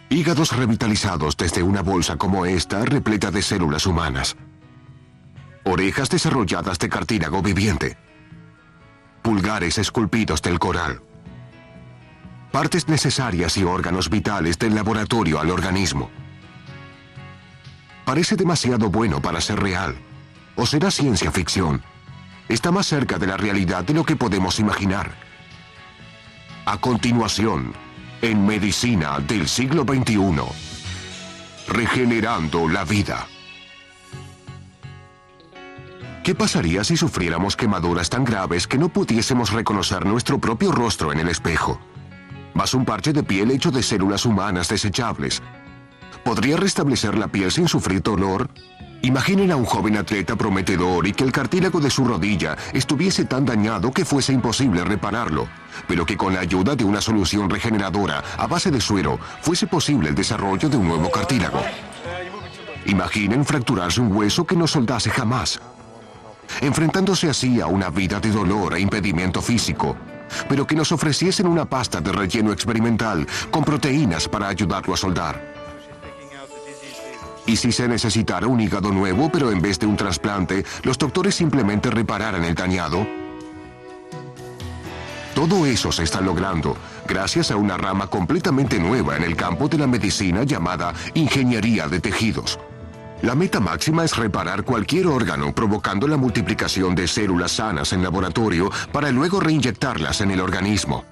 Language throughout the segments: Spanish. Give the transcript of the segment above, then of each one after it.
Hígados revitalizados desde una bolsa como esta repleta de células humanas. Orejas desarrolladas de cartílago viviente. Pulgares esculpidos del coral. Partes necesarias y órganos vitales del laboratorio al organismo. Parece demasiado bueno para ser real. ¿O será ciencia ficción? Está más cerca de la realidad de lo que podemos imaginar. A continuación, en Medicina del siglo XXI, regenerando la vida. ¿Qué pasaría si sufriéramos quemaduras tan graves que no pudiésemos reconocer nuestro propio rostro en el espejo? Más un parche de piel hecho de células humanas desechables. ¿Podría restablecer la piel sin sufrir dolor? Imaginen a un joven atleta prometedor y que el cartílago de su rodilla estuviese tan dañado que fuese imposible repararlo, pero que con la ayuda de una solución regeneradora a base de suero fuese posible el desarrollo de un nuevo cartílago. Imaginen fracturarse un hueso que no soldase jamás, enfrentándose así a una vida de dolor e impedimento físico, pero que nos ofreciesen una pasta de relleno experimental con proteínas para ayudarlo a soldar. ¿Y si se necesitara un hígado nuevo, pero en vez de un trasplante, los doctores simplemente repararan el dañado? Todo eso se está logrando gracias a una rama completamente nueva en el campo de la medicina llamada ingeniería de tejidos. La meta máxima es reparar cualquier órgano, provocando la multiplicación de células sanas en laboratorio para luego reinyectarlas en el organismo.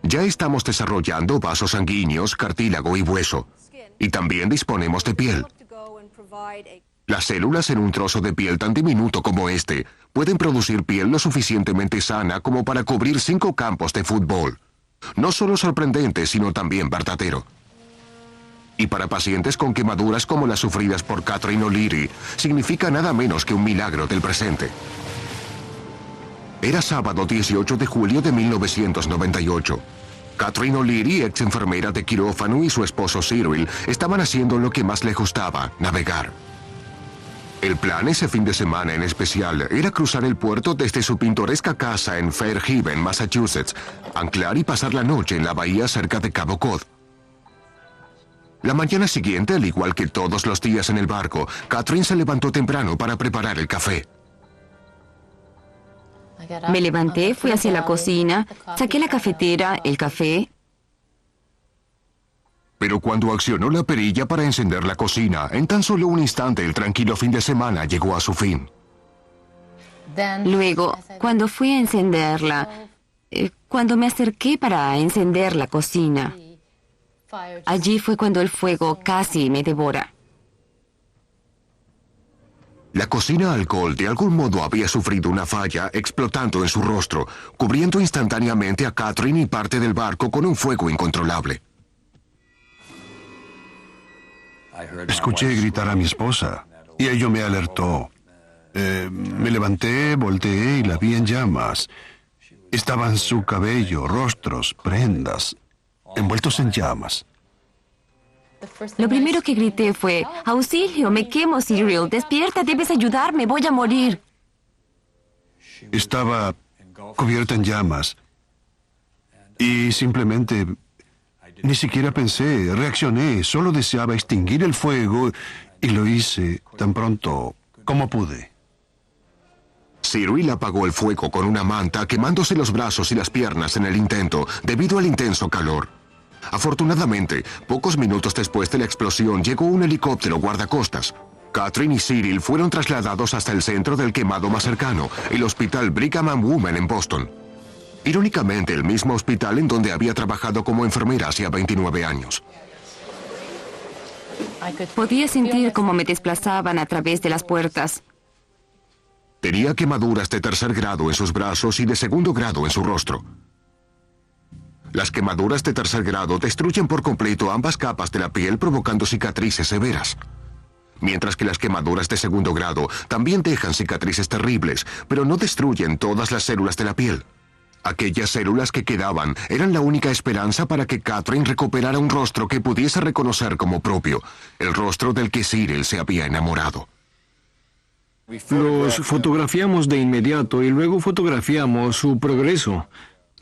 Ya estamos desarrollando vasos sanguíneos, cartílago y hueso. Y también disponemos de piel. Las células en un trozo de piel tan diminuto como este pueden producir piel lo suficientemente sana como para cubrir 5 campos de fútbol. No solo sorprendente, sino también verdadero. Y para pacientes con quemaduras como las sufridas por Catherine O'Leary, significa nada menos que un milagro del presente. Era sábado 18 de julio de 1998. Catherine O'Leary, ex enfermera de quirófano, y su esposo Cyril estaban haciendo lo que más les gustaba, navegar. El plan ese fin de semana en especial era cruzar el puerto desde su pintoresca casa en Fairhaven, Massachusetts, anclar y pasar la noche en la bahía cerca de Cabo Cod. La mañana siguiente, al igual que todos los días en el barco, Catherine se levantó temprano para preparar el café. Me levanté, fui hacia la cocina, saqué la cafetera, el café. Pero cuando accionó la perilla para encender la cocina, en tan solo un instante el tranquilo fin de semana llegó a su fin. Luego, cuando fui a encenderla, cuando me acerqué para encender la cocina, allí fue cuando el fuego casi me devora. La cocina alcohol de algún modo había sufrido una falla, explotando en su rostro, cubriendo instantáneamente a Catherine y parte del barco con un fuego incontrolable. Escuché gritar a mi esposa y ello me alertó. Me levanté, volteé y la vi en llamas. Estaban su cabello, rostros, prendas, envueltos en llamas. Lo primero que grité fue: ¡auxilio, me quemo, Cyril! ¡Despierta, debes ayudarme, voy a morir! Estaba cubierta en llamas y simplemente ni siquiera pensé, reaccioné, solo deseaba extinguir el fuego y lo hice tan pronto como pude. Cyril apagó el fuego con una manta, quemándose los brazos y las piernas en el intento, debido al intenso calor. Afortunadamente, pocos minutos después de la explosión llegó un helicóptero guardacostas. Catherine y Cyril fueron trasladados hasta el centro del quemado más cercano, el Hospital Brigham and Women en Boston. Irónicamente, el mismo hospital en donde había trabajado como enfermera hacía 29 años. Podía sentir cómo me desplazaban a través de las puertas. Tenía quemaduras de 3er grado en sus brazos y de 2º grado en su rostro. Las quemaduras de 3er grado destruyen por completo ambas capas de la piel, provocando cicatrices severas. Mientras que las quemaduras de 2º grado también dejan cicatrices terribles, pero no destruyen todas las células de la piel. Aquellas células que quedaban eran la única esperanza para que Catherine recuperara un rostro que pudiese reconocer como propio, el rostro del que Cyril se había enamorado. Los fotografiamos de inmediato y luego fotografiamos su progreso.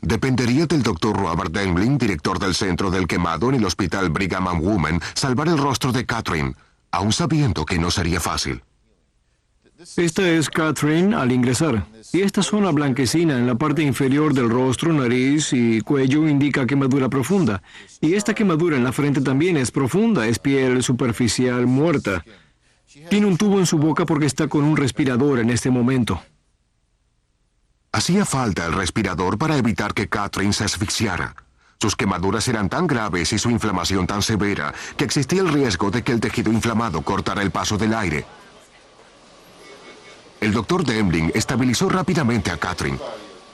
Dependería del Dr. Robert Dembling, director del centro del quemado en el hospital Brigham and Women, salvar el rostro de Catherine, aun sabiendo que no sería fácil. Esta es Catherine al ingresar. Y esta zona blanquecina en la parte inferior del rostro, nariz y cuello indica quemadura profunda. Y esta quemadura en la frente también es profunda, es piel superficial muerta. Tiene un tubo en su boca porque está con un respirador en este momento. Hacía falta el respirador para evitar que Catherine se asfixiara. Sus quemaduras eran tan graves y su inflamación tan severa que existía el riesgo de que el tejido inflamado cortara el paso del aire. El doctor Dembling estabilizó rápidamente a Catherine.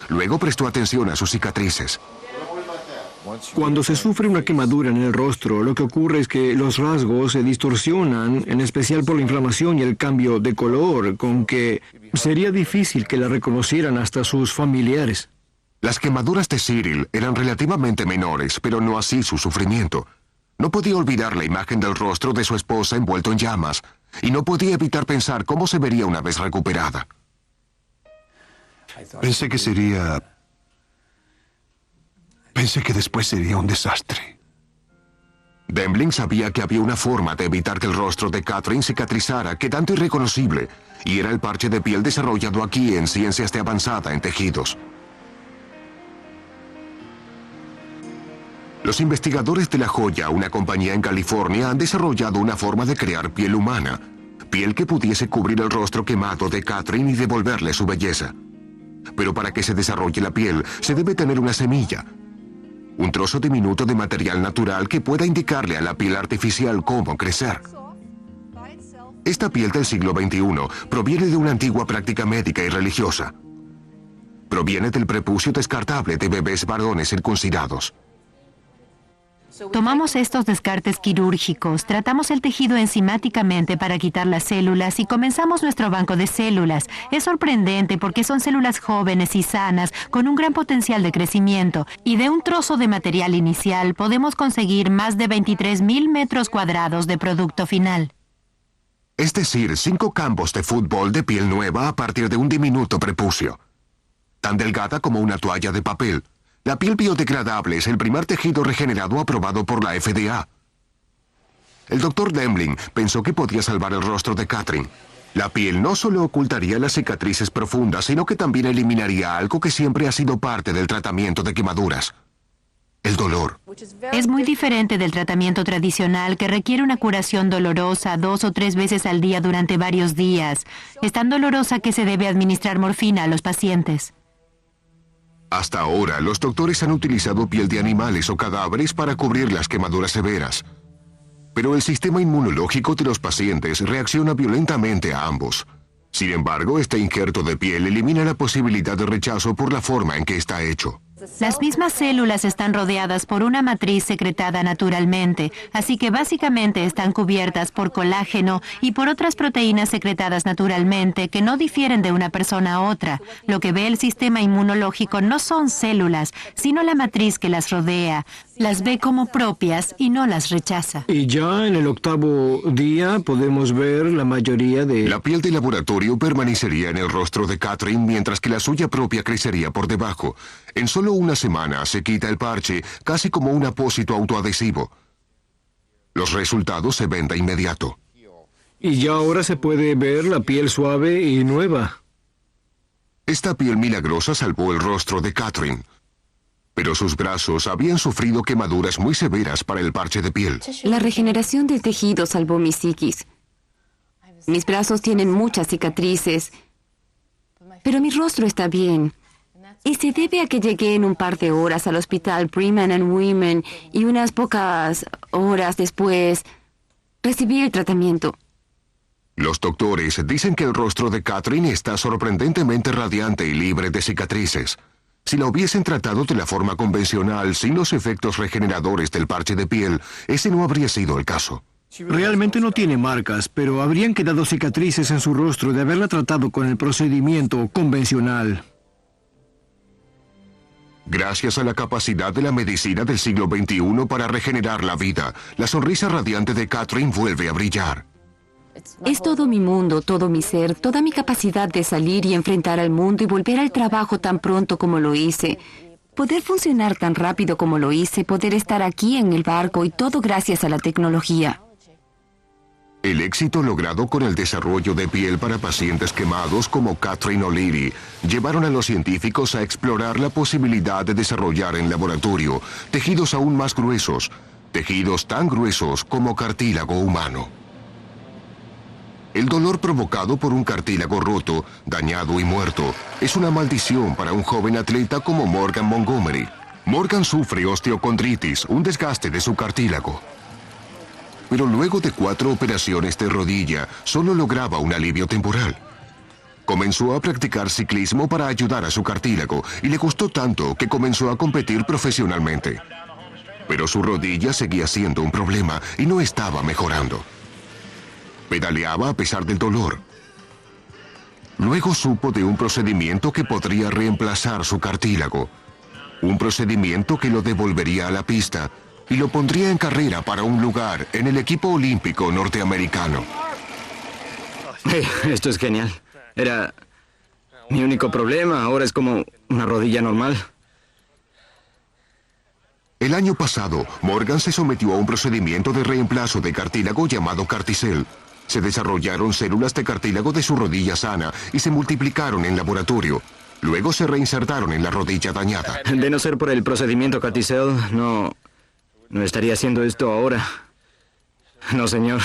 Luego prestó atención a sus cicatrices. Cuando se sufre una quemadura en el rostro, lo que ocurre es que los rasgos se distorsionan, en especial por la inflamación y el cambio de color, con que sería difícil que la reconocieran hasta sus familiares. Las quemaduras de Cyril eran relativamente menores, pero no así su sufrimiento. No podía olvidar la imagen del rostro de su esposa envuelto en llamas, y no podía evitar pensar cómo se vería una vez recuperada. Pensé que después sería un desastre. Dembling sabía que había una forma de evitar que el rostro de Catherine cicatrizara, quedando irreconocible, y era el parche de piel desarrollado aquí en ciencias de avanzada en tejidos. Los investigadores de La Joya, una compañía en California, han desarrollado una forma de crear piel humana, piel que pudiese cubrir el rostro quemado de Catherine y devolverle su belleza. Pero para que se desarrolle la piel, se debe tener una semilla, un trozo diminuto de material natural que pueda indicarle a la piel artificial cómo crecer. Esta piel del siglo XXI proviene de una antigua práctica médica y religiosa. Proviene del prepucio descartable de bebés varones circuncidados. Tomamos estos descartes quirúrgicos, tratamos el tejido enzimáticamente para quitar las células y comenzamos nuestro banco de células. Es sorprendente porque son células jóvenes y sanas con un gran potencial de crecimiento y de un trozo de material inicial podemos conseguir más de 23,000 metros cuadrados de producto final. Es decir, 5 campos de fútbol de piel nueva a partir de un diminuto prepucio. Tan delgada como una toalla de papel. La piel biodegradable es el primer tejido regenerado aprobado por la FDA. El Dr. Dembling pensó que podía salvar el rostro de Catherine. La piel no solo ocultaría las cicatrices profundas, sino que también eliminaría algo que siempre ha sido parte del tratamiento de quemaduras: el dolor. Es muy diferente del tratamiento tradicional que requiere una curación dolorosa 2 o 3 veces al día durante varios días. Es tan dolorosa que se debe administrar morfina a los pacientes. Hasta ahora, los doctores han utilizado piel de animales o cadáveres para cubrir las quemaduras severas. Pero el sistema inmunológico de los pacientes reacciona violentamente a ambos. Sin embargo, este injerto de piel elimina la posibilidad de rechazo por la forma en que está hecho. Las mismas células están rodeadas por una matriz secretada naturalmente, así que básicamente están cubiertas por colágeno y por otras proteínas secretadas naturalmente que no difieren de una persona a otra. Lo que ve el sistema inmunológico no son células, sino la matriz que las rodea. Las ve como propias y no las rechaza. Y ya en el 8º día podemos ver la mayoría de... La piel de laboratorio permanecería en el rostro de Catherine mientras que la suya propia crecería por debajo. En solo una semana se quita el parche, casi como un apósito autoadhesivo. Los resultados se ven de inmediato. Y ya ahora se puede ver la piel suave y nueva. Esta piel milagrosa salvó el rostro de Catherine. Pero sus brazos habían sufrido quemaduras muy severas para el parche de piel. La regeneración del tejido salvó mi psiquis. Mis brazos tienen muchas cicatrices, pero mi rostro está bien. Y se debe a que llegué en un par de horas al hospital Brigham and Women y unas pocas horas después recibí el tratamiento. Los doctores dicen que el rostro de Catherine está sorprendentemente radiante y libre de cicatrices. Si la hubiesen tratado de la forma convencional, sin los efectos regeneradores del parche de piel, ese no habría sido el caso. Realmente no tiene marcas, pero habrían quedado cicatrices en su rostro de haberla tratado con el procedimiento convencional. Gracias a la capacidad de la medicina del siglo XXI para regenerar la vida, la sonrisa radiante de Catherine vuelve a brillar. Es todo mi mundo, todo mi ser, toda mi capacidad de salir y enfrentar al mundo y volver al trabajo tan pronto como lo hice. poder funcionar tan rápido como lo hice, poder estar aquí en el barco y todo gracias a la tecnología. El éxito logrado con el desarrollo de piel para pacientes quemados como Catherine O'Leary llevaron a los científicos a explorar la posibilidad de desarrollar en laboratorio tejidos aún más gruesos, tejidos tan gruesos como cartílago humano. El dolor provocado por un cartílago roto, dañado y muerto es una maldición para un joven atleta como Morgan Montgomery. Morgan sufre osteocondritis, un desgaste de su cartílago. Pero luego de 4 operaciones de rodilla, solo lograba un alivio temporal. Comenzó a practicar ciclismo para ayudar a su cartílago y le gustó tanto que comenzó a competir profesionalmente. Pero su rodilla seguía siendo un problema y no estaba mejorando. Pedaleaba a pesar del dolor. Luego supo de un procedimiento que podría reemplazar su cartílago. Un procedimiento que lo devolvería a la pista y lo pondría en carrera para un lugar en el equipo olímpico norteamericano. Esto es genial. Era mi único problema, ahora es como una rodilla normal. El año pasado, Morgan se sometió a un procedimiento de reemplazo de cartílago llamado Carticel. Se desarrollaron células de cartílago de su rodilla sana y se multiplicaron en laboratorio. Luego se reinsertaron en la rodilla dañada. De no ser por el procedimiento Carticel, no estaría haciendo esto ahora. No, señor.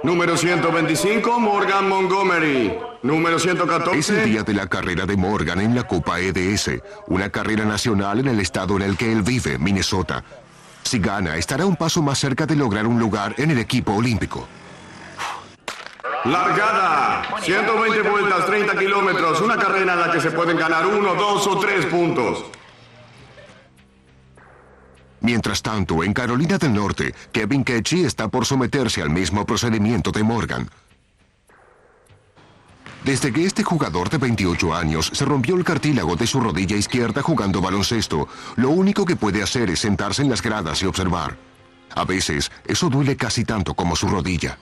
Número 125, Morgan Montgomery. Número 114... Es el día de la carrera de Morgan en la Copa EDS, una carrera nacional en el estado en el que él vive, Minnesota. Si gana, estará un paso más cerca de lograr un lugar en el equipo olímpico. Largada. 120 vueltas, 30 kilómetros. Una carrera en la que se pueden ganar 1, 2 o 3 puntos. Mientras tanto, en Carolina del Norte, Kevin Ketchy está por someterse al mismo procedimiento de Morgan. Desde que este jugador de 28 años se rompió el cartílago de su rodilla izquierda jugando baloncesto, lo único que puede hacer es sentarse en las gradas y observar. A veces, eso duele casi tanto como su rodilla.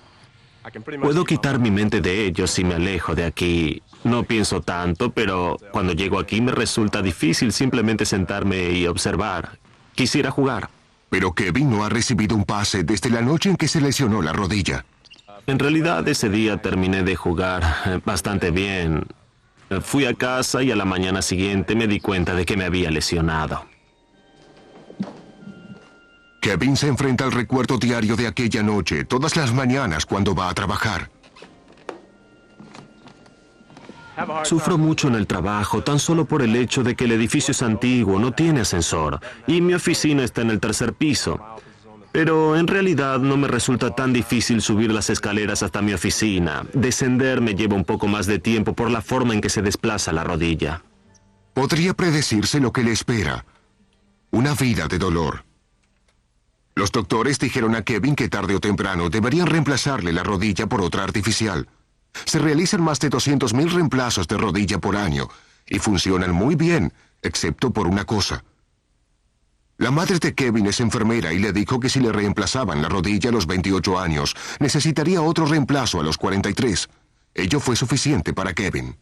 Puedo quitar mi mente de ellos si me alejo de aquí. No pienso tanto, pero cuando llego aquí me resulta difícil simplemente sentarme y observar. Quisiera jugar. Pero Kevin no ha recibido un pase desde la noche en que se lesionó la rodilla. En realidad ese día terminé de jugar bastante bien. Fui a casa y a la mañana siguiente me di cuenta de que me había lesionado. Kevin se enfrenta al recuerdo diario de aquella noche, todas las mañanas cuando va a trabajar. Sufro mucho en el trabajo, tan solo por el hecho de que el edificio es antiguo, no tiene ascensor, y mi oficina está en el 3er piso. Pero en realidad no me resulta tan difícil subir las escaleras hasta mi oficina. Descender me lleva un poco más de tiempo por la forma en que se desplaza la rodilla. Podría predecirse lo que le espera. Una vida de dolor. Los doctores dijeron a Kevin que tarde o temprano deberían reemplazarle la rodilla por otra artificial. Se realizan más de 200,000 reemplazos de rodilla por año y funcionan muy bien, excepto por una cosa. La madre de Kevin es enfermera y le dijo que si le reemplazaban la rodilla a los 28 años, necesitaría otro reemplazo a los 43. Ello fue suficiente para Kevin.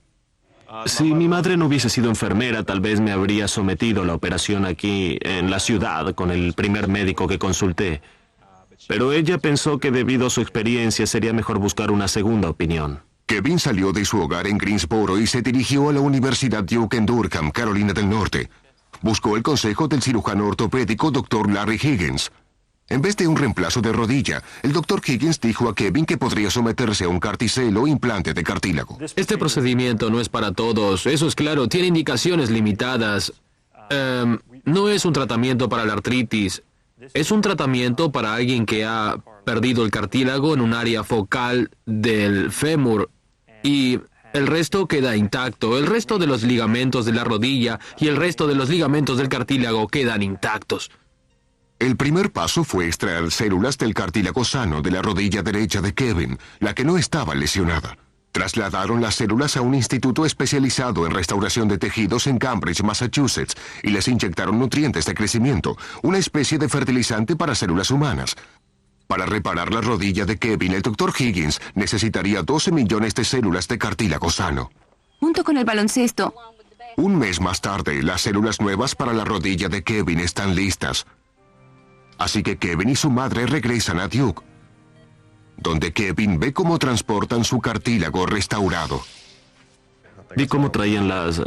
Si mi madre no hubiese sido enfermera, tal vez me habría sometido a la operación aquí en la ciudad con el primer médico que consulté. Pero ella pensó que debido a su experiencia sería mejor buscar una segunda opinión. Kevin salió de su hogar en Greensboro y se dirigió a la Universidad Duke en Durham, Carolina del Norte. Buscó el consejo del cirujano ortopédico Dr. Larry Higgins. En vez de un reemplazo de rodilla, el Dr. Higgins dijo a Kevin que podría someterse a un carticel o implante de cartílago. Este procedimiento no es para todos, eso es claro, tiene indicaciones limitadas. No es un tratamiento para la artritis, es un tratamiento para alguien que ha perdido el cartílago en un área focal del fémur y el resto queda intacto, el resto de los ligamentos de la rodilla y el resto de los ligamentos del cartílago quedan intactos. El primer paso fue extraer células del cartílago sano de la rodilla derecha de Kevin, la que no estaba lesionada. Trasladaron las células a un instituto especializado en restauración de tejidos en Cambridge, Massachusetts, y les inyectaron nutrientes de crecimiento, una especie de fertilizante para células humanas. Para reparar la rodilla de Kevin, el Dr. Higgins necesitaría 12 millones de células de cartílago sano. Junto con el baloncesto, Un mes más tarde, las células nuevas para la rodilla de Kevin están listas. Así que Kevin y su madre regresan a Duke, donde Kevin ve cómo transportan su cartílago restaurado. Vi cómo traían las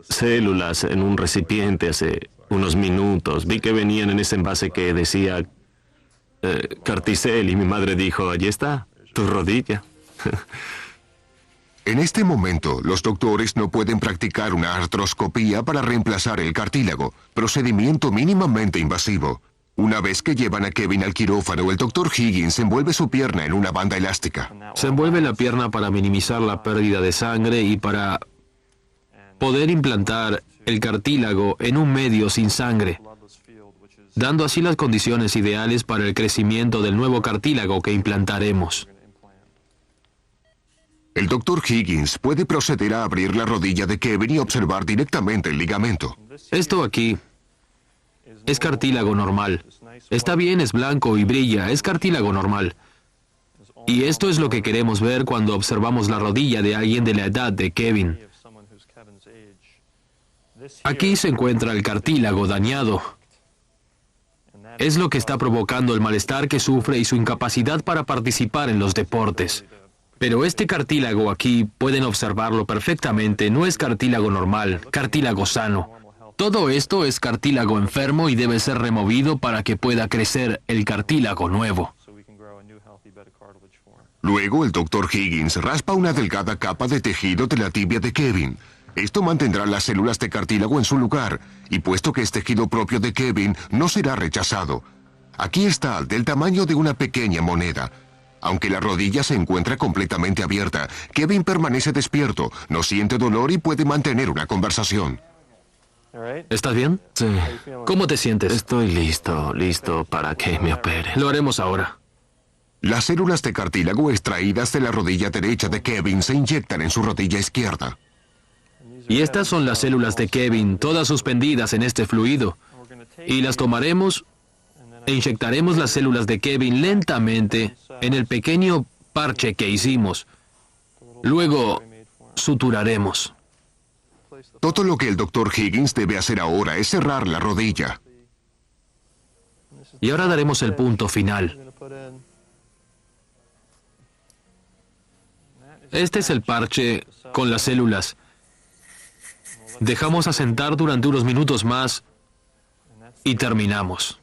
células en un recipiente hace unos minutos. Vi que venían en ese envase que decía Carticel y mi madre dijo, allí está, tu rodilla. En este momento, los doctores no pueden practicar una artroscopía para reemplazar el cartílago, procedimiento mínimamente invasivo. Una vez que llevan a Kevin al quirófano, el doctor Higgins envuelve su pierna en una banda elástica. Se envuelve la pierna para minimizar la pérdida de sangre y para poder implantar el cartílago en un medio sin sangre, dando así las condiciones ideales para el crecimiento del nuevo cartílago que implantaremos. El doctor Higgins puede proceder a abrir la rodilla de Kevin y observar directamente el ligamento. Esto aquí es cartílago normal. Está bien, es blanco y brilla, es cartílago normal. Y esto es lo que queremos ver cuando observamos la rodilla de alguien de la edad de Kevin. Aquí se encuentra el cartílago dañado. Es lo que está provocando el malestar que sufre y su incapacidad para participar en los deportes. Pero este cartílago aquí, pueden observarlo perfectamente, no es cartílago normal, cartílago sano. Todo esto es cartílago enfermo y debe ser removido para que pueda crecer el cartílago nuevo. Luego, el doctor Higgins raspa una delgada capa de tejido de la tibia de Kevin. Esto mantendrá las células de cartílago en su lugar, y puesto que es tejido propio de Kevin, no será rechazado. Aquí está, del tamaño de una pequeña moneda. Aunque la rodilla se encuentra completamente abierta, Kevin permanece despierto, no siente dolor y puede mantener una conversación. ¿Estás bien? Sí, ¿Cómo te sientes? estoy listo para que me opere. Lo haremos ahora. Las células de cartílago extraídas de la rodilla derecha de Kevin se inyectan en su rodilla izquierda. Y estas son las células de Kevin, todas suspendidas en este fluido. Y las tomaremos e inyectaremos las células de Kevin lentamente en el pequeño parche que hicimos. Luego, suturaremos. Todo lo que el doctor Higgins debe hacer ahora es cerrar la rodilla. Y ahora daremos el punto final. Este es el parche con las células. Dejamos asentar durante unos minutos más y terminamos.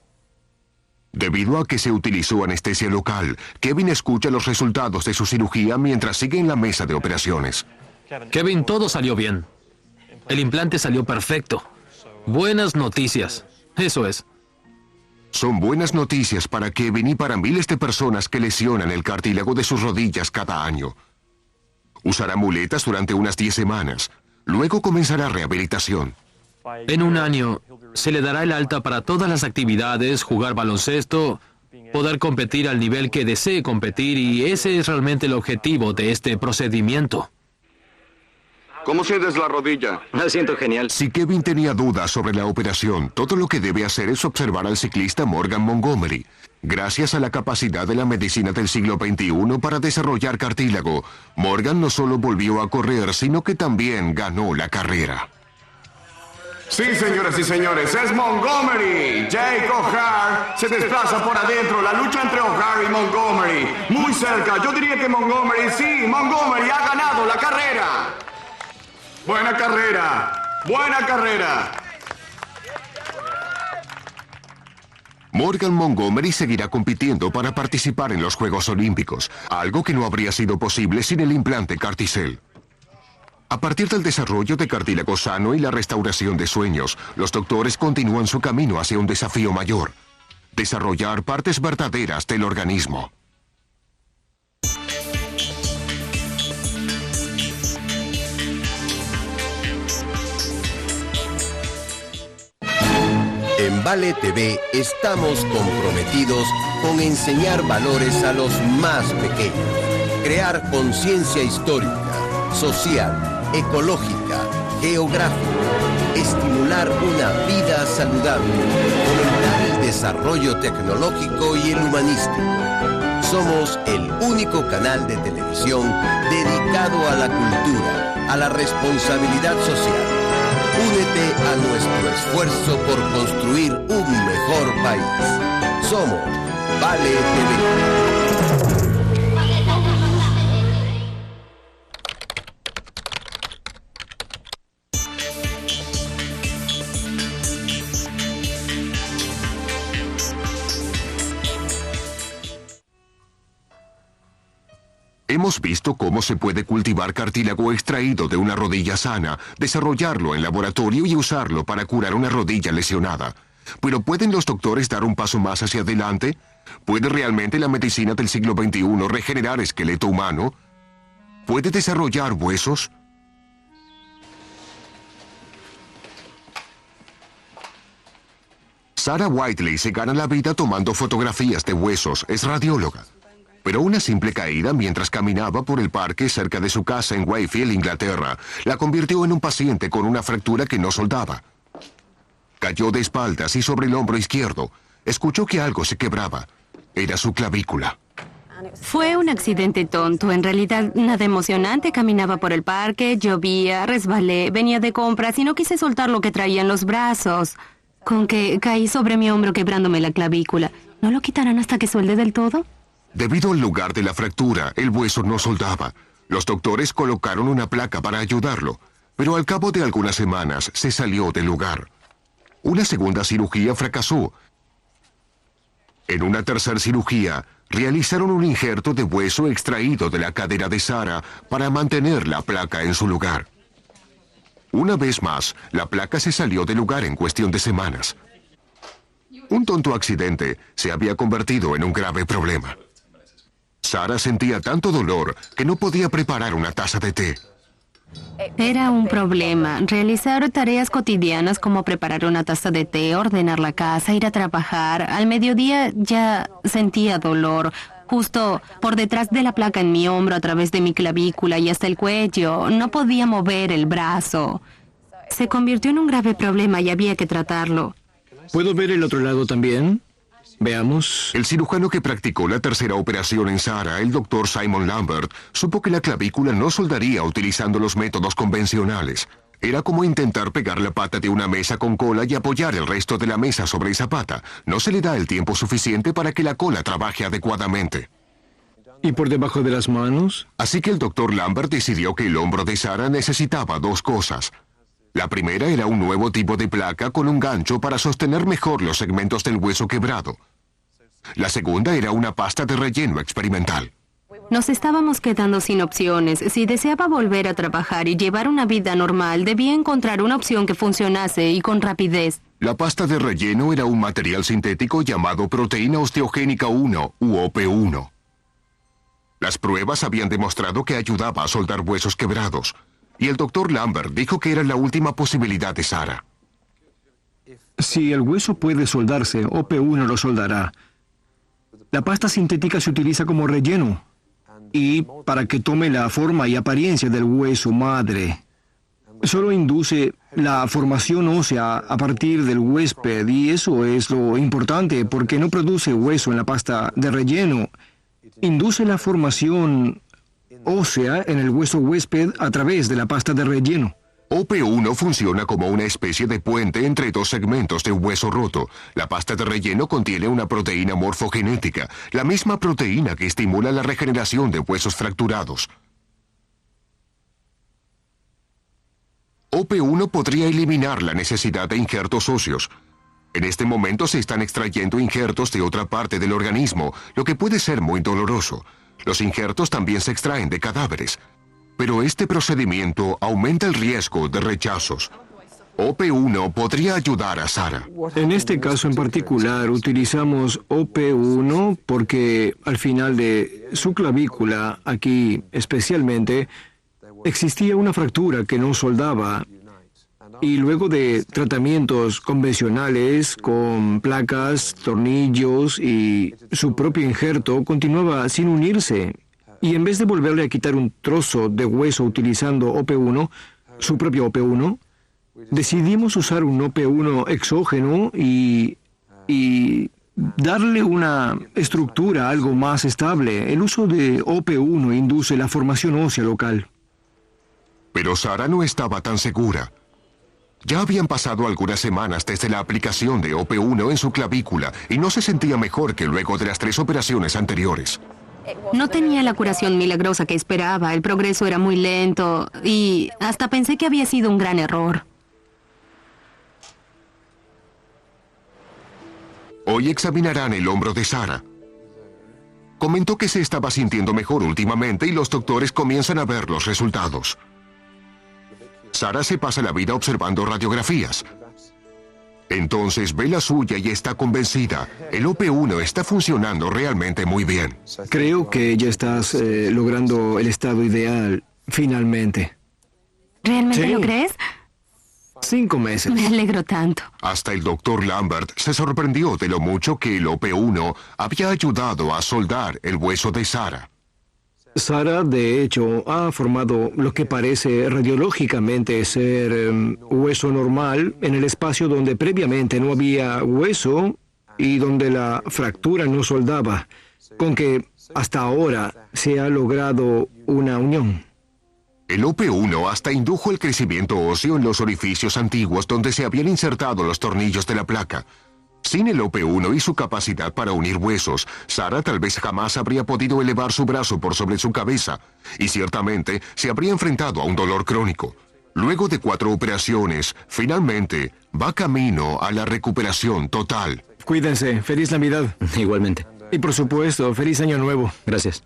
Debido a que se utilizó anestesia local, Kevin escucha los resultados de su cirugía mientras sigue en la mesa de operaciones. Kevin, todo salió bien. El implante salió perfecto. Buenas noticias. Eso es. Son buenas noticias para Kevin y para miles de personas que lesionan el cartílago de sus rodillas cada año. Usará muletas durante unas 10 semanas. Luego comenzará rehabilitación. En un año se le dará el alta para todas las actividades, jugar baloncesto, poder competir al nivel que desee competir, y ese es realmente el objetivo de este procedimiento. ¿Cómo sientes la rodilla? La siento genial. Si Kevin tenía dudas sobre la operación, todo lo que debe hacer es observar al ciclista Morgan Montgomery. Gracias a la capacidad de la medicina del siglo XXI para desarrollar cartílago, Morgan no solo volvió a correr, sino que también ganó la carrera. Sí, señoras y señores, es Montgomery. Jake O'Hare se desplaza por adentro. La lucha entre O'Hare y Montgomery. Muy cerca. Yo diría que Montgomery ha ganado la carrera. Buena carrera. Buena carrera. Morgan Montgomery seguirá compitiendo para participar en los Juegos Olímpicos, algo que no habría sido posible sin el implante Carticel. A partir del desarrollo de cartílago sano y la restauración de sueños, los doctores continúan su camino hacia un desafío mayor: desarrollar partes verdaderas del organismo. En Vale TV estamos comprometidos con enseñar valores a los más pequeños, crear conciencia histórica, social, ecológica, geográfica, estimular una vida saludable, fomentar el desarrollo tecnológico y el humanístico. Somos el único canal de televisión dedicado a la cultura, a la responsabilidad social, Únete a nuestro esfuerzo por construir un mejor país. Somos Vale TV. Hemos visto cómo se puede cultivar cartílago extraído de una rodilla sana, desarrollarlo en laboratorio y usarlo para curar una rodilla lesionada. Pero ¿pueden los doctores dar un paso más hacia adelante? ¿Puede realmente la medicina del siglo XXI regenerar esqueleto humano? ¿Puede desarrollar huesos? Sarah Whiteley se gana la vida tomando fotografías de huesos. Es radióloga. Pero una simple caída mientras caminaba por el parque cerca de su casa en Wakefield, Inglaterra, la convirtió en un paciente con una fractura que no soldaba. Cayó de espaldas y sobre el hombro izquierdo. Escuchó que algo se quebraba. Era su clavícula. Fue un accidente tonto, en realidad nada emocionante. Caminaba por el parque, llovía, resbalé, venía de compras y no quise soltar lo que traía en los brazos. Con que caí sobre mi hombro quebrándome la clavícula. ¿No lo quitarán hasta que suelde del todo? Debido al lugar de la fractura, el hueso no soldaba. Los doctores colocaron una placa para ayudarlo, pero al cabo de algunas semanas se salió del lugar. Una segunda cirugía fracasó. En una tercera cirugía, realizaron un injerto de hueso extraído de la cadera de Sarah para mantener la placa en su lugar. Una vez más, la placa se salió del lugar en cuestión de semanas. Un tonto accidente se había convertido en un grave problema. Sarah sentía tanto dolor que no podía preparar una taza de té. Era un problema. Realizar tareas cotidianas como preparar una taza de té, ordenar la casa, ir a trabajar. Al mediodía ya sentía dolor, justo por detrás de la placa en mi hombro, a través de mi clavícula y hasta el cuello. No podía mover el brazo. Se convirtió en un grave problema y había que tratarlo. ¿Puedo ver el otro lado también? Veamos. El cirujano que practicó la tercera operación en Sarah, el doctor Simon Lambert, supo que la clavícula no soldaría utilizando los métodos convencionales. Era como intentar pegar la pata de una mesa con cola y apoyar el resto de la mesa sobre esa pata. No se le da el tiempo suficiente para que la cola trabaje adecuadamente. ¿Y por debajo de las manos? Así que el doctor Lambert decidió que el hombro de Sarah necesitaba dos cosas. La primera era un nuevo tipo de placa con un gancho para sostener mejor los segmentos del hueso quebrado. La segunda era una pasta de relleno experimental. Nos estábamos quedando sin opciones. Si deseaba volver a trabajar y llevar una vida normal, debía encontrar una opción que funcionase y con rapidez. La pasta de relleno era un material sintético llamado proteína osteogénica 1, u OP1. Las pruebas habían demostrado que ayudaba a soldar huesos quebrados. Y el doctor Lambert dijo que era la última posibilidad de Sarah. Si el hueso puede soldarse, OP1 lo soldará. La pasta sintética se utiliza como relleno y para que tome la forma y apariencia del hueso madre. Solo induce la formación ósea a partir del huésped y eso es lo importante porque no produce hueso en la pasta de relleno. Induce la formación ósea en el hueso huésped a través de la pasta de relleno. OP1 funciona como una especie de puente entre dos segmentos de hueso roto. La pasta de relleno contiene una proteína morfogenética, la misma proteína que estimula la regeneración de huesos fracturados. OP1 podría eliminar la necesidad de injertos óseos. En este momento se están extrayendo injertos de otra parte del organismo, lo que puede ser muy doloroso. Los injertos también se extraen de cadáveres. Pero este procedimiento aumenta el riesgo de rechazos. OP1 podría ayudar a Sarah. En este caso en particular utilizamos OP1 porque al final de su clavícula, aquí especialmente, existía una fractura que no soldaba. Y luego de tratamientos convencionales con placas, tornillos y su propio injerto, continuaba sin unirse. Y en vez de volverle a quitar un trozo de hueso utilizando OP1, su propio OP1, decidimos usar un OP1 exógeno y darle una estructura algo más estable. El uso de OP1 induce la formación ósea local. Pero Sarah no estaba tan segura. Ya habían pasado algunas semanas desde la aplicación de OP1 en su clavícula y no se sentía mejor que luego de las 3 operaciones anteriores. No tenía la curación milagrosa que esperaba, el progreso era muy lento y hasta pensé que había sido un gran error. Hoy examinarán el hombro de Sarah. Comentó que se estaba sintiendo mejor últimamente y los doctores comienzan a ver los resultados. Sarah se pasa la vida observando radiografías. Entonces ve la suya y está convencida. El OP1 está funcionando realmente muy bien. Creo que ya estás logrando el estado ideal, finalmente. ¿Realmente Sí. lo crees? 5 meses. Me alegro tanto. Hasta el doctor Lambert se sorprendió de lo mucho que el OP1 había ayudado a soldar el hueso de Sarah. Sarah, de hecho, ha formado lo que parece radiológicamente ser hueso normal en el espacio donde previamente no había hueso y donde la fractura no soldaba, con que hasta ahora se ha logrado una unión. El OP1 hasta indujo el crecimiento óseo en los orificios antiguos donde se habían insertado los tornillos de la placa. Sin el OP1 y su capacidad para unir huesos, Sarah tal vez jamás habría podido elevar su brazo por sobre su cabeza y ciertamente se habría enfrentado a un dolor crónico. Luego de 4 operaciones, finalmente va camino a la recuperación total. Cuídense. Feliz Navidad. Igualmente. Y por supuesto, feliz Año Nuevo. Gracias.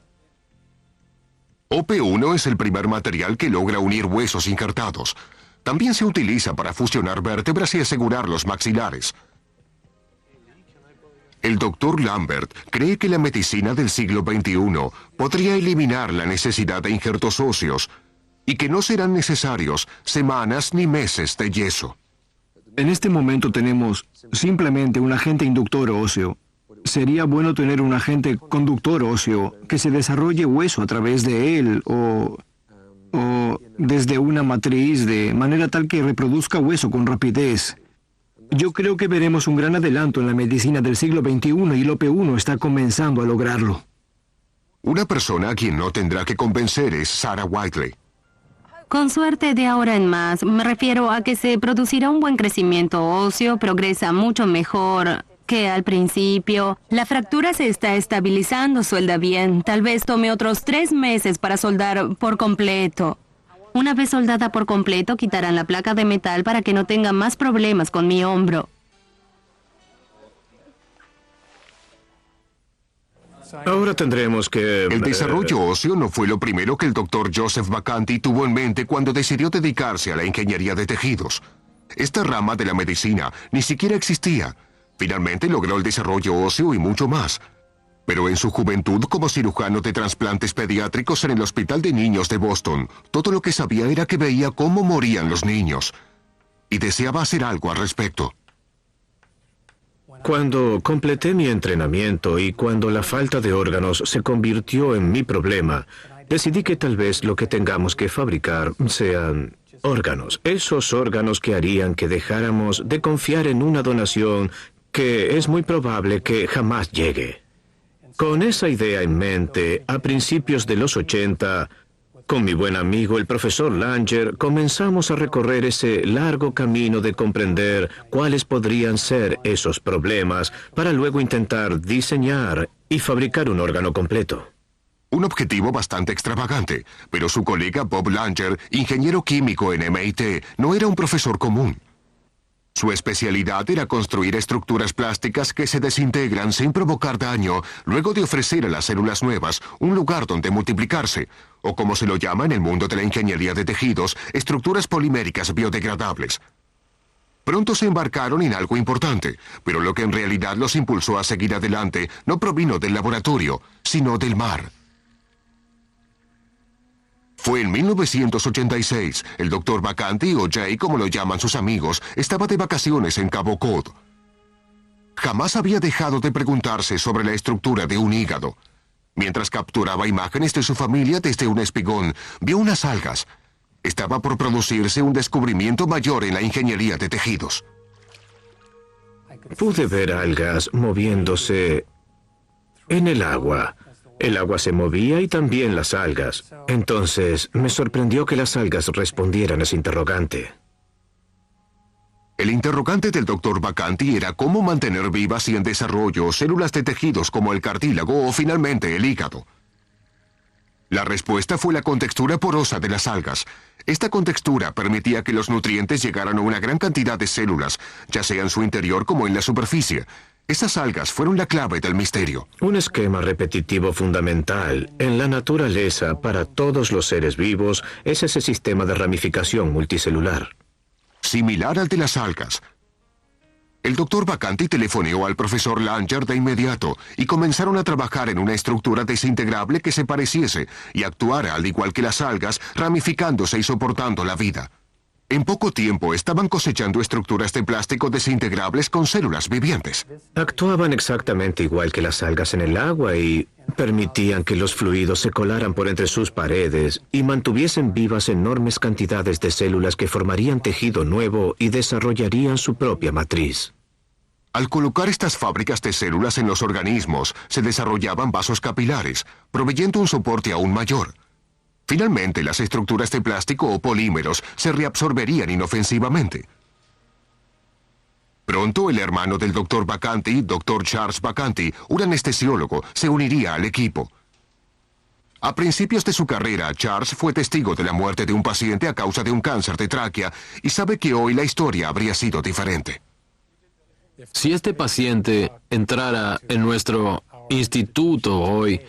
OP1 es el primer material que logra unir huesos injertados. También se utiliza para fusionar vértebras y asegurar los maxilares. El doctor Lambert cree que la medicina del siglo XXI podría eliminar la necesidad de injertos óseos y que no serán necesarios semanas ni meses de yeso. En este momento tenemos simplemente un agente inductor óseo. Sería bueno tener un agente conductor óseo que se desarrolle hueso a través de él o desde una matriz de manera tal que reproduzca hueso con rapidez. Yo creo que veremos un gran adelanto en la medicina del siglo XXI y el OP1 está comenzando a lograrlo. Una persona a quien no tendrá que convencer es Sarah Whiteley. Con suerte de ahora en más, me refiero a que se producirá un buen crecimiento óseo, progresa mucho mejor que al principio. La fractura se está estabilizando, suelda bien. Tal vez tome otros 3 meses para soldar por completo. Una vez soldada por completo, quitarán la placa de metal para que no tenga más problemas con mi hombro. Ahora tendremos que... El desarrollo óseo no fue lo primero que el doctor Joseph Vacanti tuvo en mente cuando decidió dedicarse a la ingeniería de tejidos. Esta rama de la medicina ni siquiera existía. Finalmente logró el desarrollo óseo y mucho más. Pero en su juventud como cirujano de trasplantes pediátricos en el Hospital de Niños de Boston, todo lo que sabía era que veía cómo morían los niños. Y deseaba hacer algo al respecto. Cuando completé mi entrenamiento y cuando la falta de órganos se convirtió en mi problema, decidí que tal vez lo que tengamos que fabricar sean órganos. Esos órganos que harían que dejáramos de confiar en una donación que es muy probable que jamás llegue. Con esa idea en mente, a principios de los 80, con mi buen amigo el profesor Langer, comenzamos a recorrer ese largo camino de comprender cuáles podrían ser esos problemas para luego intentar diseñar y fabricar un órgano completo. Un objetivo bastante extravagante, pero su colega Bob Langer, ingeniero químico en MIT, no era un profesor común. Su especialidad era construir estructuras plásticas que se desintegran sin provocar daño, luego de ofrecer a las células nuevas un lugar donde multiplicarse, o como se lo llama en el mundo de la ingeniería de tejidos, estructuras poliméricas biodegradables. Pronto se embarcaron en algo importante, pero lo que en realidad los impulsó a seguir adelante no provino del laboratorio, sino del mar. Fue en 1986. El doctor Vacanti, o Jay, como lo llaman sus amigos, estaba de vacaciones en Cabo Cod. Jamás había dejado de preguntarse sobre la estructura de un hígado. Mientras capturaba imágenes de su familia desde un espigón, vio unas algas. Estaba por producirse un descubrimiento mayor en la ingeniería de tejidos. Pude ver algas moviéndose en el agua. El agua se movía y también las algas. Entonces, me sorprendió que las algas respondieran a ese interrogante. El interrogante del Dr. Vacanti era cómo mantener vivas y en desarrollo células de tejidos como el cartílago o finalmente el hígado. La respuesta fue la contextura porosa de las algas. Esta contextura permitía que los nutrientes llegaran a una gran cantidad de células, ya sea en su interior como en la superficie. Esas algas fueron la clave del misterio. Un esquema repetitivo fundamental en la naturaleza para todos los seres vivos es ese sistema de ramificación multicelular. Similar al de las algas. El Dr. Vacanti telefoneó al profesor Langer de inmediato y comenzaron a trabajar en una estructura desintegrable que se pareciese y actuara al igual que las algas, ramificándose y soportando la vida. En poco tiempo estaban cosechando estructuras de plástico desintegrables con células vivientes. Actuaban exactamente igual que las algas en el agua y permitían que los fluidos se colaran por entre sus paredes y mantuviesen vivas enormes cantidades de células que formarían tejido nuevo y desarrollarían su propia matriz. Al colocar estas fábricas de células en los organismos, se desarrollaban vasos capilares, proveyendo un soporte aún mayor. Finalmente, las estructuras de plástico o polímeros se reabsorberían inofensivamente. Pronto, el hermano del Dr. Vacanti, Dr. Charles Vacanti, un anestesiólogo, se uniría al equipo. A principios de su carrera, Charles fue testigo de la muerte de un paciente a causa de un cáncer de tráquea y sabe que hoy la historia habría sido diferente. Si este paciente entrara en nuestro instituto hoy,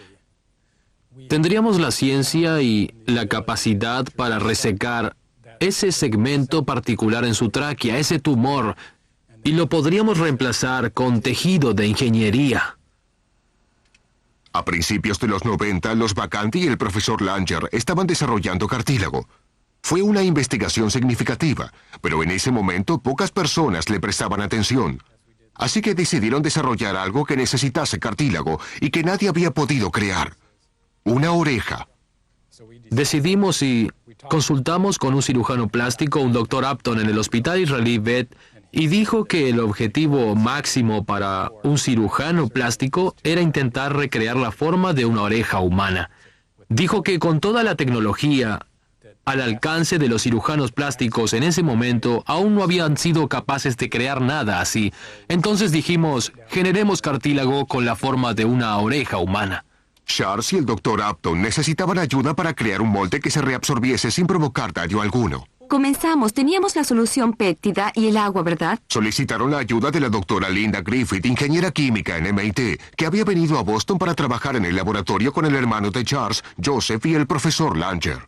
tendríamos la ciencia y la capacidad para resecar ese segmento particular en su tráquea, ese tumor, y lo podríamos reemplazar con tejido de ingeniería. A principios de los 90, los Vacanti y el profesor Langer estaban desarrollando cartílago. Fue una investigación significativa, pero en ese momento pocas personas le prestaban atención. Así que decidieron desarrollar algo que necesitase cartílago y que nadie había podido crear. Una oreja. Decidimos y consultamos con un cirujano plástico, un Dr. Upton, en el hospital israelí Beth, y dijo que el objetivo máximo para un cirujano plástico era intentar recrear la forma de una oreja humana. Dijo que con toda la tecnología al alcance de los cirujanos plásticos en ese momento, aún no habían sido capaces de crear nada así. Entonces dijimos, generemos cartílago con la forma de una oreja humana. Charles y el Dr. Upton necesitaban ayuda para crear un molde que se reabsorbiese sin provocar daño alguno. Comenzamos, teníamos la solución péptida y el agua, ¿verdad? Solicitaron la ayuda de la doctora Linda Griffith, ingeniera química en MIT, que había venido a Boston para trabajar en el laboratorio con el hermano de Charles, Joseph, y el profesor Langer.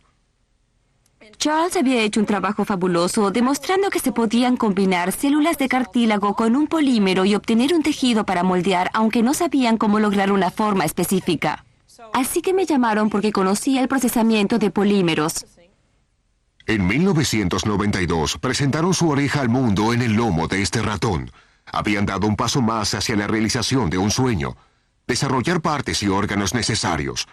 Charles había hecho un trabajo fabuloso demostrando que se podían combinar células de cartílago con un polímero y obtener un tejido para moldear, aunque no sabían cómo lograr una forma específica. Así que me llamaron porque conocía el procesamiento de polímeros. En 1992 presentaron su oreja al mundo en el lomo de este ratón. Habían dado un paso más hacia la realización de un sueño: desarrollar partes y órganos necesarios.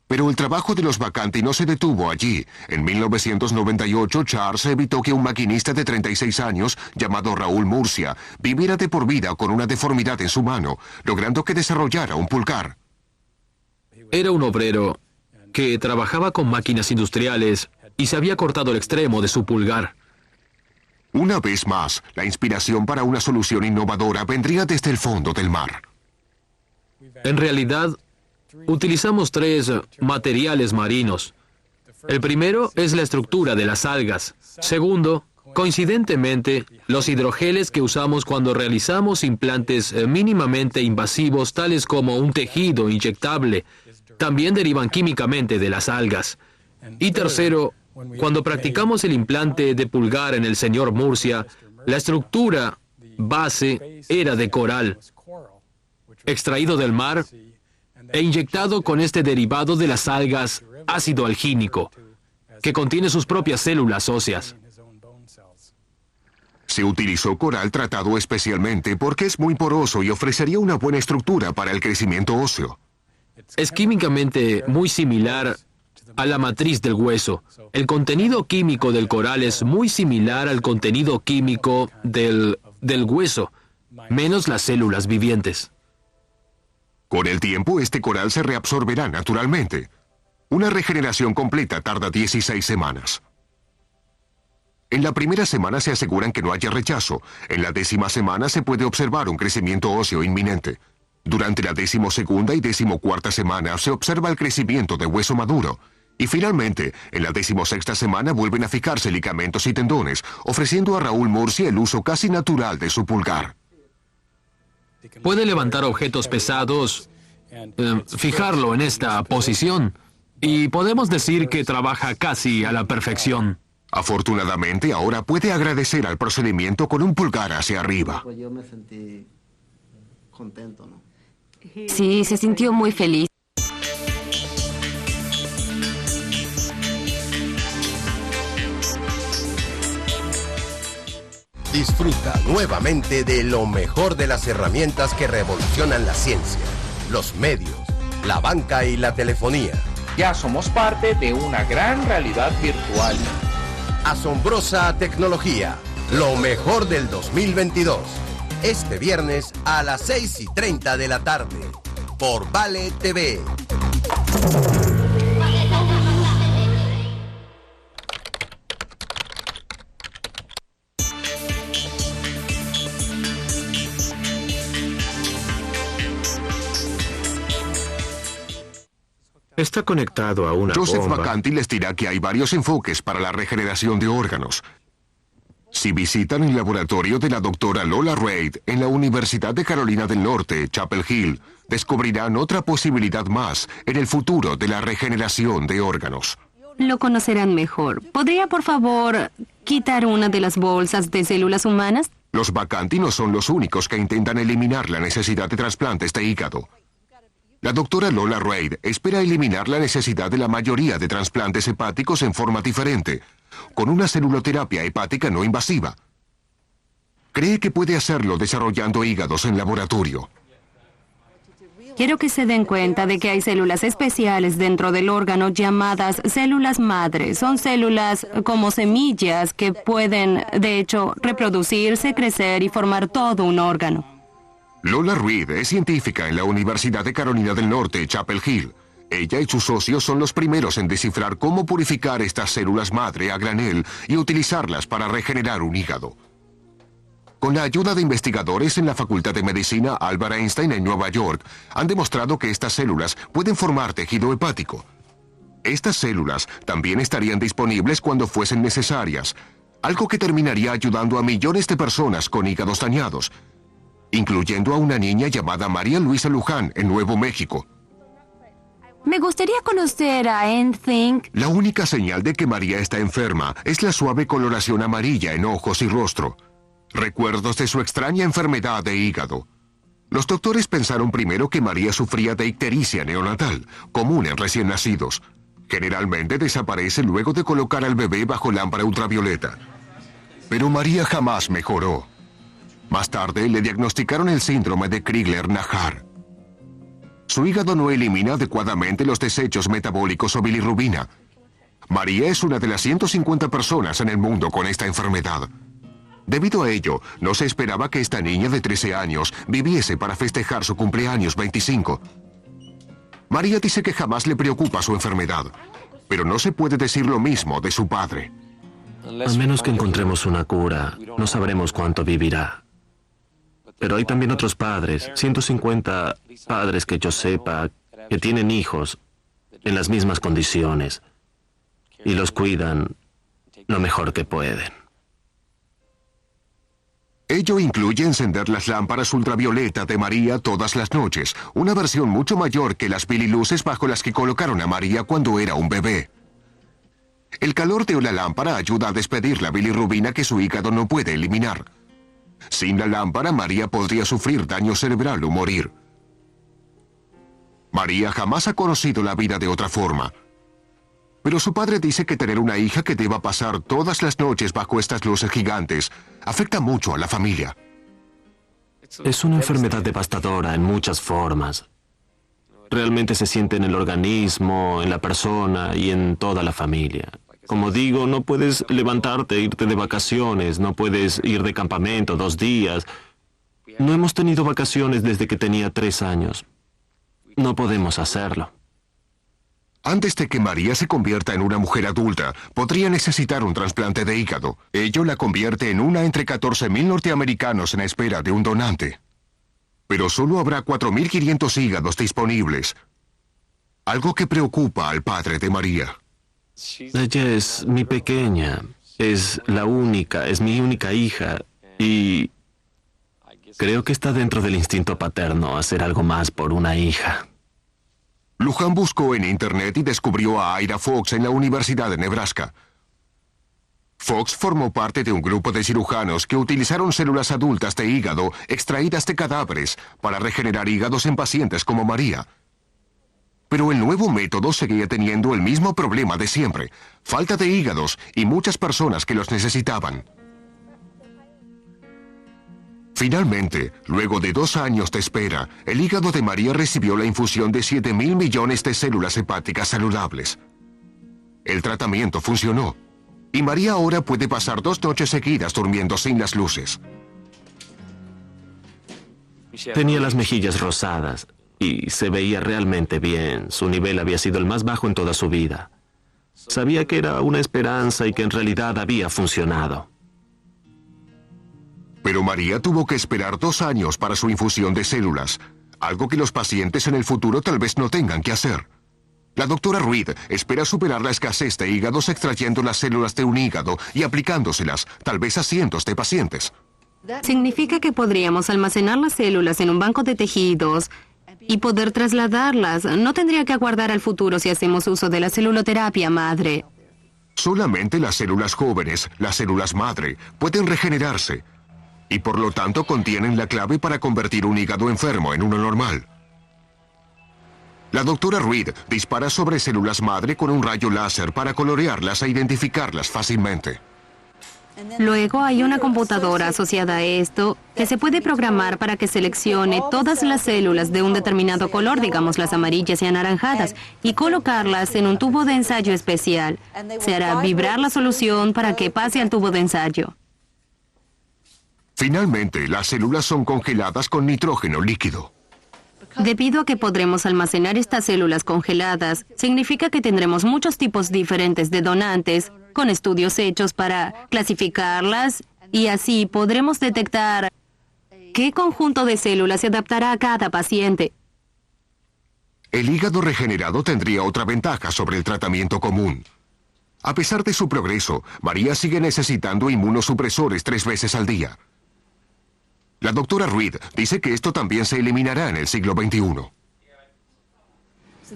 Pero el trabajo de los Vacanti no se detuvo allí. En 1998, Charles evitó que un maquinista de 36 años, llamado Raúl Murcia, viviera de por vida con una deformidad en su mano, logrando que desarrollara un pulgar. Era un obrero que trabajaba con máquinas industriales y se había cortado el extremo de su pulgar. Una vez más, la inspiración para una solución innovadora vendría desde el fondo del mar. En realidad, utilizamos 3 materiales marinos. El primero es la estructura de las algas. Segundo, coincidentemente, los hidrogeles que usamos cuando realizamos implantes mínimamente invasivos, tales como un tejido inyectable, también derivan químicamente de las algas. Y tercero, cuando practicamos el implante de pulgar en el señor Murcia, la estructura base era de coral, extraído del mar e inyectado con este derivado de las algas, ácido algínico, que contiene sus propias células óseas. Se utilizó coral tratado especialmente porque es muy poroso y ofrecería una buena estructura para el crecimiento óseo. Es químicamente muy similar a la matriz del hueso. El contenido químico del coral es muy similar al contenido químico del hueso, menos las células vivientes. Con el tiempo, este coral se reabsorberá naturalmente. Una regeneración completa tarda 16 semanas. En la primera semana se aseguran que no haya rechazo. En la 10ª semana se puede observar un crecimiento óseo inminente. Durante la 12ª y 14ª semana se observa el crecimiento de hueso maduro. Y finalmente, en la 16ª semana vuelven a fijarse ligamentos y tendones, ofreciendo a Raúl Murcia el uso casi natural de su pulgar. Puede levantar objetos pesados, fijarlo en esta posición, y podemos decir que trabaja casi a la perfección. Afortunadamente, ahora puede agradecer al procedimiento con un pulgar hacia arriba. Pues yo me sentí contento, ¿no? Sí, se sintió muy feliz. Disfruta nuevamente de lo mejor de las herramientas que revolucionan la ciencia, los medios, la banca y la telefonía. Ya somos parte de una gran realidad virtual. Asombrosa tecnología, lo mejor del 2022. Este viernes a las 6:30 de la tarde, por Vale TV. Está conectado a una Joseph bomba. Vacanti les dirá que hay varios enfoques para la regeneración de órganos. Si visitan el laboratorio de la doctora Lola Reid en la Universidad de Carolina del Norte, Chapel Hill, descubrirán otra posibilidad más en el futuro de la regeneración de órganos. Lo conocerán mejor. ¿Podría, por favor, quitar una de las bolsas de células humanas? Los Vacanti no son los únicos que intentan eliminar la necesidad de trasplantes de hígado. La doctora Lola Reid espera eliminar la necesidad de la mayoría de trasplantes hepáticos en forma diferente, con una celuloterapia hepática no invasiva. Cree que puede hacerlo desarrollando hígados en laboratorio. Quiero que se den cuenta de que hay células especiales dentro del órgano llamadas células madre. Son células como semillas que pueden, de hecho, reproducirse, crecer y formar todo un órgano. Lola Reid es científica en la Universidad de Carolina del Norte, Chapel Hill. Ella y sus socios son los primeros en descifrar cómo purificar estas células madre a granel y utilizarlas para regenerar un hígado. Con la ayuda de investigadores en la Facultad de Medicina Albert Einstein en Nueva York, han demostrado que estas células pueden formar tejido hepático. Estas células también estarían disponibles cuando fuesen necesarias, algo que terminaría ayudando a millones de personas con hígados dañados, incluyendo a una niña llamada María Luisa Luján en Nuevo México. Me gustaría conocer a NSYNC. La única señal de que María está enferma es la suave coloración amarilla en ojos y rostro. Recuerdos de su extraña enfermedad de hígado. Los doctores pensaron primero que María sufría de ictericia neonatal, común en recién nacidos. Generalmente desaparece luego de colocar al bebé bajo lámpara ultravioleta. Pero María jamás mejoró. Más tarde le diagnosticaron el síndrome de Crigler-Najjar. Su hígado no elimina adecuadamente los desechos metabólicos o bilirrubina. María es una de las 150 personas en el mundo con esta enfermedad. Debido a ello, no se esperaba que esta niña de 13 años viviese para festejar su cumpleaños 25. María dice que jamás le preocupa su enfermedad, pero no se puede decir lo mismo de su padre. A menos que encontremos una cura, no sabremos cuánto vivirá. Pero hay también otros padres, 150 padres que yo sepa, que tienen hijos en las mismas condiciones y los cuidan lo mejor que pueden. Ello incluye encender las lámparas ultravioleta de María todas las noches, una versión mucho mayor que las bililuces bajo las que colocaron a María cuando era un bebé. El calor de la lámpara ayuda a despedir la bilirrubina que su hígado no puede eliminar. Sin la lámpara, María podría sufrir daño cerebral o morir. María jamás ha conocido la vida de otra forma. Pero su padre dice que tener una hija que deba pasar todas las noches bajo estas luces gigantes afecta mucho a la familia. Es una enfermedad devastadora en muchas formas. Realmente se siente en el organismo, en la persona y en toda la familia. Como digo, no puedes levantarte e irte de vacaciones, no puedes ir de campamento 2 días. No hemos tenido vacaciones desde que tenía 3 años. No podemos hacerlo. Antes de que María se convierta en una mujer adulta, podría necesitar un trasplante de hígado. Ello la convierte en una entre 14.000 norteamericanos en espera de un donante. Pero solo habrá 4.500 hígados disponibles. Algo que preocupa al padre de María. Ella es mi pequeña, es mi única hija, y creo que está dentro del instinto paterno hacer algo más por una hija. Luján buscó en Internet y descubrió a Ira Fox en la Universidad de Nebraska. Fox formó parte de un grupo de cirujanos que utilizaron células adultas de hígado extraídas de cadáveres para regenerar hígados en pacientes como María. Pero el nuevo método seguía teniendo el mismo problema de siempre: falta de hígados y muchas personas que los necesitaban. Finalmente, luego de 2 años de espera, el hígado de María recibió la infusión de 7.000 millones de células hepáticas saludables. El tratamiento funcionó, y María ahora puede pasar 2 noches seguidas durmiendo sin las luces. Tenía las mejillas rosadas y se veía realmente bien. Su nivel había sido el más bajo en toda su vida. Sabía que era una esperanza y que en realidad había funcionado. Pero María tuvo que esperar 2 años para su infusión de células, algo que los pacientes en el futuro tal vez no tengan que hacer. La doctora Reed espera superar la escasez de hígados extrayendo las células de un hígado y aplicándoselas, tal vez a cientos de pacientes. Significa que podríamos almacenar las células en un banco de tejidos y poder trasladarlas. No tendría que aguardar al futuro si hacemos uso de la celuloterapia madre. Solamente las células jóvenes, las células madre, pueden regenerarse, y por lo tanto contienen la clave para convertir un hígado enfermo en uno normal. La doctora Reed dispara sobre células madre con un rayo láser para colorearlas e identificarlas fácilmente. Luego hay una computadora asociada a esto que se puede programar para que seleccione todas las células de un determinado color, digamos las amarillas y anaranjadas, y colocarlas en un tubo de ensayo especial. Se hará vibrar la solución para que pase al tubo de ensayo. Finalmente, las células son congeladas con nitrógeno líquido. Debido a que podremos almacenar estas células congeladas, significa que tendremos muchos tipos diferentes de donantes, con estudios hechos para clasificarlas, y así podremos detectar qué conjunto de células se adaptará a cada paciente. El hígado regenerado tendría otra ventaja sobre el tratamiento común. A pesar de su progreso, María sigue necesitando inmunosupresores 3 veces al día. La doctora Reed dice que esto también se eliminará en el siglo XXI.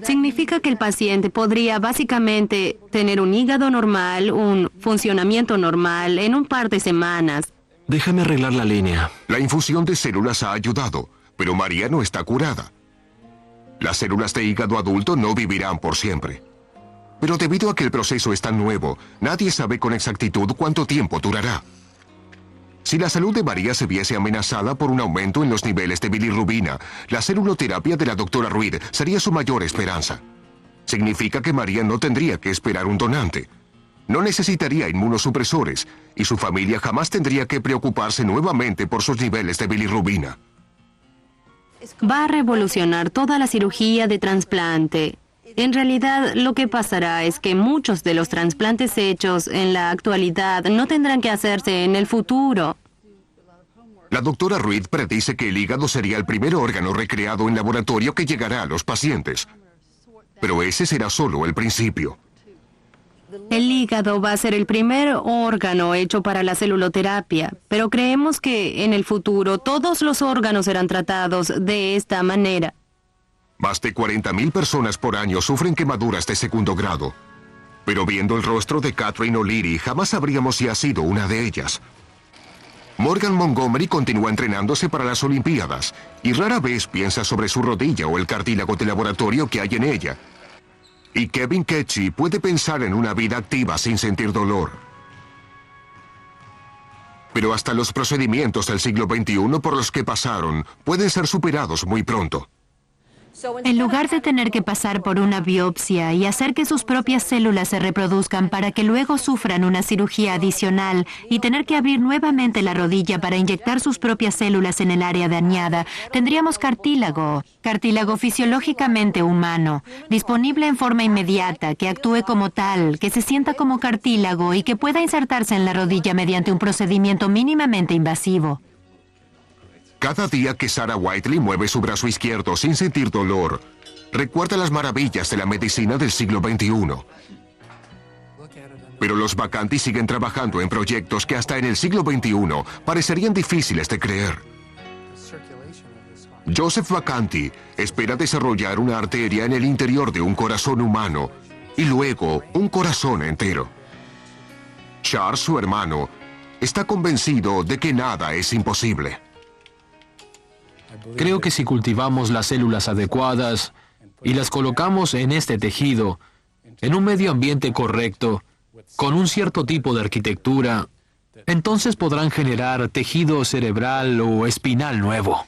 Significa que el paciente podría básicamente tener un hígado normal, un funcionamiento normal en un par de semanas. Déjame arreglar la línea. La infusión de células ha ayudado, pero María no está curada. Las células de hígado adulto no vivirán por siempre. Pero debido a que el proceso es tan nuevo, nadie sabe con exactitud cuánto tiempo durará. Si la salud de María se viese amenazada por un aumento en los niveles de bilirrubina, la celuloterapia de la doctora Reed sería su mayor esperanza. Significa que María no tendría que esperar un donante. No necesitaría inmunosupresores y su familia jamás tendría que preocuparse nuevamente por sus niveles de bilirrubina. Va a revolucionar toda la cirugía de trasplante. En realidad, lo que pasará es que muchos de los trasplantes hechos en la actualidad no tendrán que hacerse en el futuro. La doctora Reed predice que el hígado sería el primer órgano recreado en laboratorio que llegará a los pacientes. Pero ese será solo el principio. El hígado va a ser el primer órgano hecho para la celuloterapia, pero creemos que en el futuro todos los órganos serán tratados de esta manera. Más de 40.000 personas por año sufren quemaduras de segundo grado. Pero viendo el rostro de Catherine O'Leary, jamás sabríamos si ha sido una de ellas. Morgan Montgomery continúa entrenándose para las Olimpiadas y rara vez piensa sobre su rodilla o el cartílago de laboratorio que hay en ella. Y Kevin Ketchy puede pensar en una vida activa sin sentir dolor. Pero hasta los procedimientos del siglo XXI por los que pasaron pueden ser superados muy pronto. En lugar de tener que pasar por una biopsia y hacer que sus propias células se reproduzcan para que luego sufran una cirugía adicional y tener que abrir nuevamente la rodilla para inyectar sus propias células en el área dañada, tendríamos cartílago fisiológicamente humano, disponible en forma inmediata, que actúe como tal, que se sienta como cartílago y que pueda insertarse en la rodilla mediante un procedimiento mínimamente invasivo. Cada día que Sarah Whiteley mueve su brazo izquierdo sin sentir dolor, recuerda las maravillas de la medicina del siglo XXI. Pero los Vacanti siguen trabajando en proyectos que hasta en el siglo XXI parecerían difíciles de creer. Joseph Vacanti espera desarrollar una arteria en el interior de un corazón humano y luego un corazón entero. Charles, su hermano, está convencido de que nada es imposible. Creo que si cultivamos las células adecuadas y las colocamos en este tejido, en un medio ambiente correcto, con un cierto tipo de arquitectura, entonces podrán generar tejido cerebral o espinal nuevo.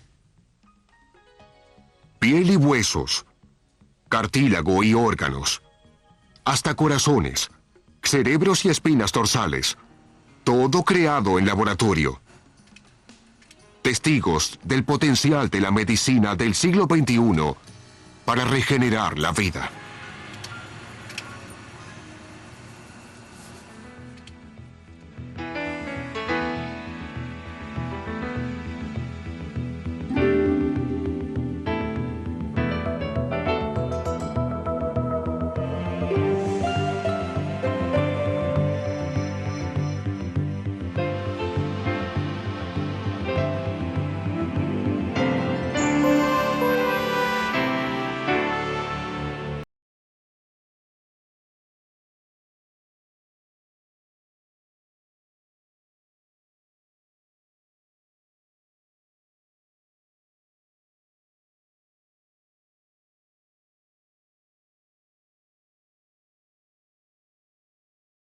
Piel y huesos, cartílago y órganos, hasta corazones, cerebros y espinas dorsales, todo creado en laboratorio. Testigos del potencial de la medicina del siglo XXI para regenerar la vida.